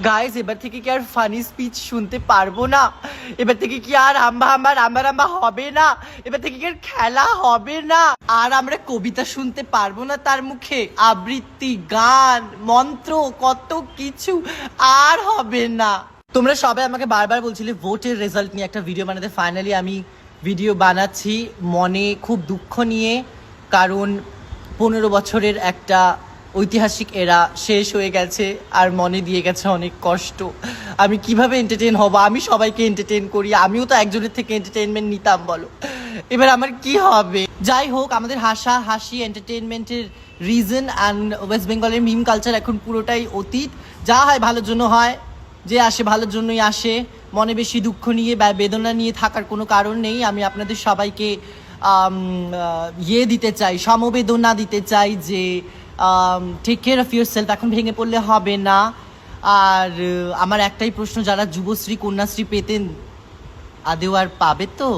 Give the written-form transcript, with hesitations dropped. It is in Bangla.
গাইস এবার থেকে কি আর ফানি স্পিচ শুনতে পারবো না? এবার থেকে কি আর রাম্বা হবে না? এবার থেকে কি আর খেলা হবে না? আর আমরা কবিতা শুনতে পারবো না তার মুখে? আবৃত্তি, গান, মন্ত্র, কত কিছু আর হবে না। তোমরা সবাই আমাকে বারবার বলছিলে ভোটের রেজাল্ট নিয়ে একটা ভিডিও বানাতে। ফাইনালি আমি ভিডিও বানাচ্ছি, মনে খুব দুঃখ নিয়ে, কারণ 15 বছরের একটা ঐতিহাসিক এরা শেষ হয়ে গেছে আর মনে দিয়ে গেছে অনেক কষ্ট। আমি কিভাবে এন্টারটেইন হব? আমি সবাইকে এন্টারটেইন করি, আমিও তো একজনের থেকে এন্টারটেইনমেন্ট নিতাম, বলো এবার আমার কি হবে? যাই হোক, আমাদের হাসি এন্টারটেইনমেন্টের রিজন অ্যান্ড ওয়েস্ট বেঙ্গলের মিম কালচার এখন পুরোটাই অতীত। যা হয় ভালোর জন্য হয়, যে আসে ভালোর জন্যই আসে। মনে বেশি দুঃখ নিয়ে বা বেদনা নিয়ে থাকার কোনো কারণ নেই। আমি আপনাদের সবাইকে দিতে চাই, সমবেদনা দিতে চাই যে take care of yourself. এখন ভেঙে পড়লে হবে না। আর আমার একটাই প্রশ্ন, যারা যুবশ্রী কন্যাশ্রী পেতেন আদেও আর পাবে তো?